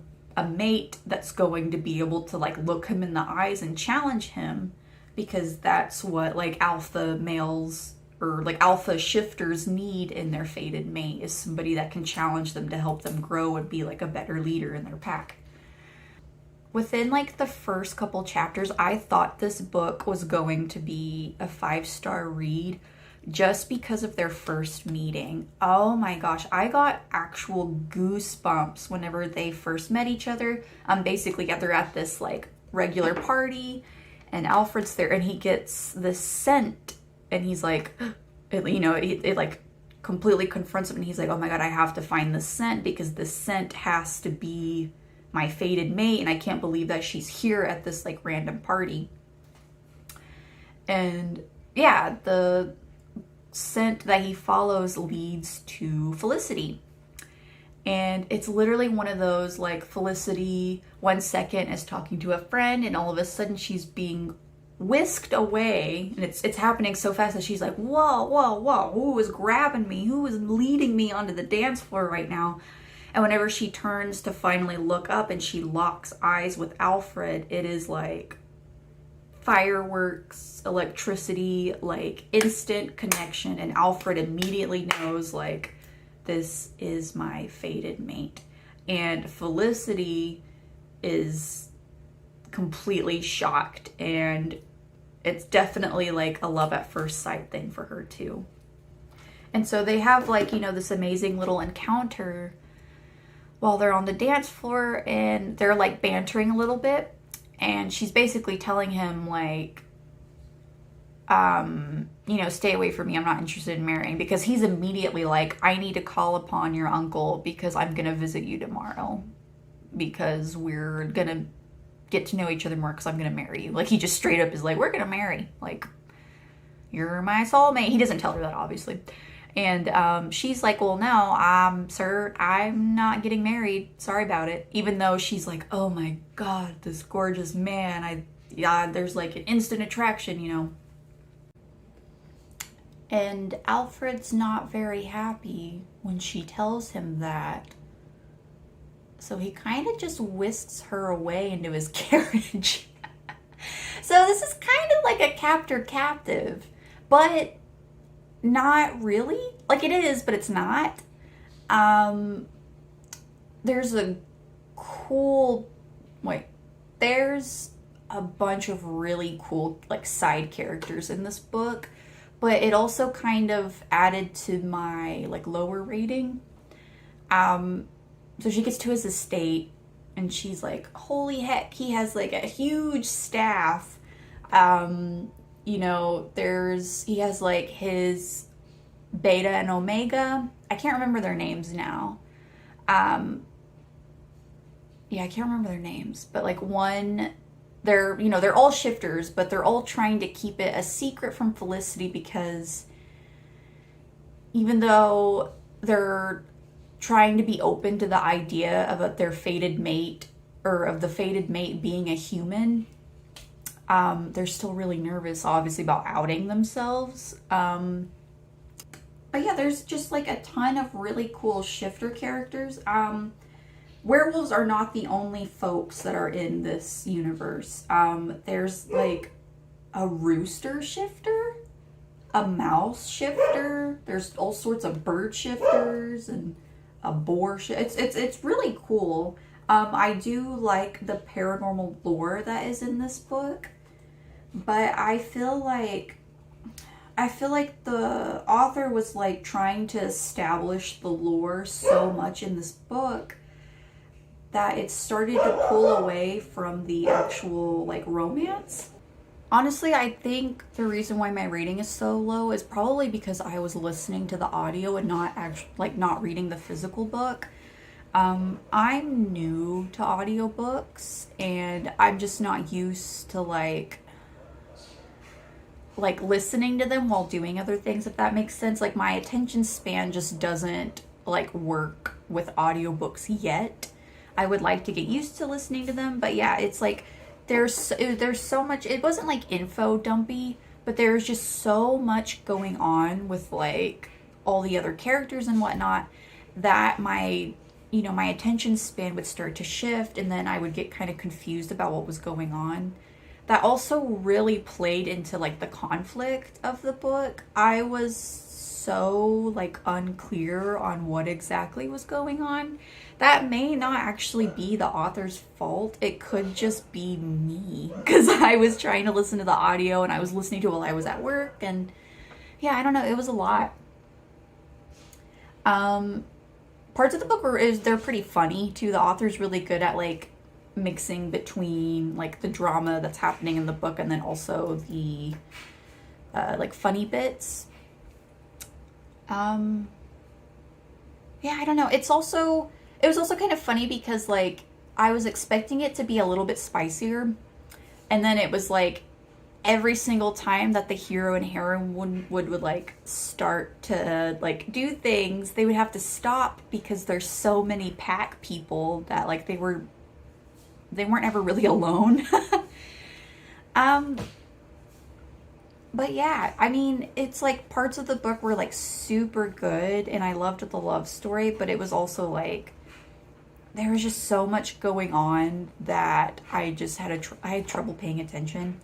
mate that's going to be able to like look him in the eyes and challenge him, because that's what like alpha males or like alpha shifters need in their fated mate, is somebody that can challenge them to help them grow and be like a better leader in their pack. Within like the first couple chapters, I thought this book was going to be a 5-star read just because of their first meeting. Oh my gosh, I got actual goosebumps whenever they first met each other. Basically, they're at this like regular party, and Alfred's there, and he gets this scent, and he's like, it like completely confronts him, and he's like, oh my god, I have to find this scent, because this scent has to be my fated mate, and I can't believe that she's here at this like random party. And yeah, the scent that he follows leads to Felicity. And it's literally one of those like Felicity 1 second is talking to a friend, and all of a sudden she's being whisked away, and it's happening so fast that she's like, whoa, who is grabbing me? Who is leading me onto the dance floor right now? And whenever she turns to finally look up and she locks eyes with Alfred, it is like fireworks, electricity, like instant connection. And Alfred immediately knows like, this is my fated mate. And Felicity is completely shocked, and it's definitely like a love at first sight thing for her too. And so they have like, this amazing little encounter while they're on the dance floor, and they're like bantering a little bit, and she's basically telling him like, stay away from me, I'm not interested in marrying, because he's immediately like, I need to call upon your uncle because I'm gonna visit you tomorrow, because we're gonna get to know each other more, because I'm gonna marry you. Like, he just straight up is like, we're gonna marry, like, you're my soulmate. He doesn't tell her that, obviously. And she's like, well, no, sir, I'm not getting married. Sorry about it. Even though she's like, oh my God, this gorgeous man. Yeah, there's like an instant attraction, you know. And Alfred's not very happy when she tells him that. So he kind of just whisks her away into his carriage. So this is kind of like a captor captive, but not really. Like it is, but it's not. There's a cool, there's a bunch of really cool like side characters in this book, but it also kind of added to my like lower rating. So she gets to his estate and she's like, holy heck, he has like a huge staff. You know, he has like his Beta and Omega. I can't remember their names now. Yeah, I can't remember their names, but like they're all shifters, but they're all trying to keep it a secret from Felicity because even though they're trying to be open to the idea of their fated mate or of the fated mate being a human, they're still really nervous, obviously, about outing themselves. But yeah, there's just like a ton of really cool shifter characters. Werewolves are not the only folks that are in this universe. There's like a rooster shifter, a mouse shifter. There's all sorts of bird shifters and a boar shifter. It's really cool. I do like the paranormal lore that is in this book, but I feel like the author was like trying to establish the lore so much in this book that it started to pull away from the actual like romance. Honestly, I think the reason why my rating is so low is probably because I was listening to the audio and not reading the physical book. I'm new to audiobooks and I'm just not used to like listening to them while doing other things, if that makes sense. Like my attention span just doesn't like work with audiobooks yet. I would like to get used to listening to them, but yeah, it's like there's so much. It wasn't like info dumpy, but there's just so much going on with like all the other characters and whatnot that my attention span would start to shift, and then I would get kind of confused about what was going on. That also really played into like the conflict of the book. I was so like unclear on what exactly was going on. That may not actually be the author's fault. It could just be me, because I was trying to listen to the audio and I was listening to it while I was at work, and yeah, I don't know, it was a lot. Parts of the book they're pretty funny too. The author's really good at like mixing between like the drama that's happening in the book and then also the like funny bits. Yeah, I don't know. It was also kind of funny because like I was expecting it to be a little bit spicier, and then it was like every single time that the hero and heroine would like start to like do things, they would have to stop because there's so many pack people that like they weren't ever really alone. But yeah, I mean, it's like parts of the book were like super good and I loved the love story, but it was also like there was just so much going on that I just had I had trouble paying attention.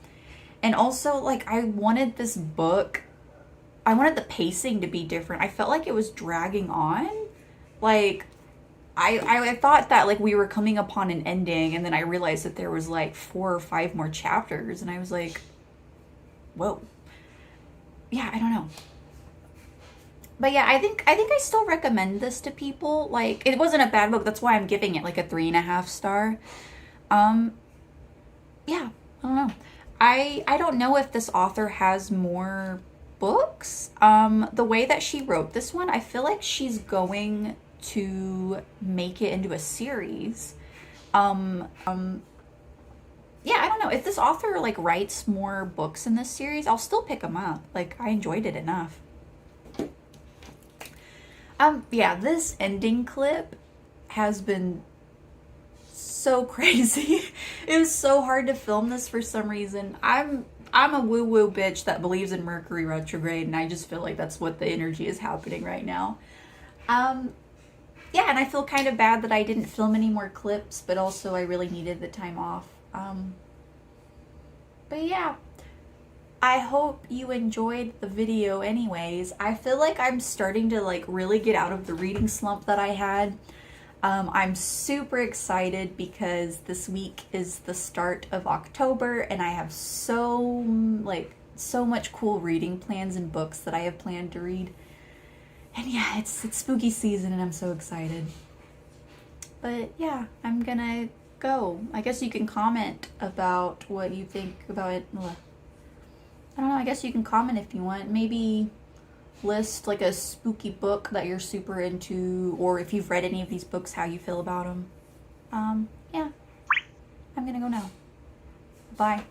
And also like I wanted the pacing to be different. I felt like it was dragging on. Like I thought that like we were coming upon an ending, and then I realized that there was like 4 or 5 more chapters, and I was like, whoa. Yeah, I don't know. But yeah, I think I still recommend this to people. Like, it wasn't a bad book. That's why I'm giving it like a 3.5 star. Yeah, I don't know. I don't know if this author has more books. The way that she wrote this one, I feel like she's going to make it into a series. Yeah, I don't know. If this author like writes more books in this series, I'll still pick them up. Like, I enjoyed it enough. Yeah, this ending clip has been so crazy. It was so hard to film this for some reason. I'm a woo-woo bitch that believes in Mercury retrograde, and I just feel like that's what the energy is happening right now. Yeah, and I feel kind of bad that I didn't film any more clips, but also I really needed the time off. But yeah, I hope you enjoyed the video anyways. I feel like I'm starting to like really get out of the reading slump that I had. I'm super excited because this week is the start of October and I have so much cool reading plans and books that I have planned to read. And yeah, it's spooky season and I'm so excited. But yeah, I'm gonna go. I guess you can comment about what you think about it. I don't know, I guess you can comment if you want. Maybe list like a spooky book that you're super into, or if you've read any of these books, how you feel about them. Yeah. I'm gonna go now. Bye.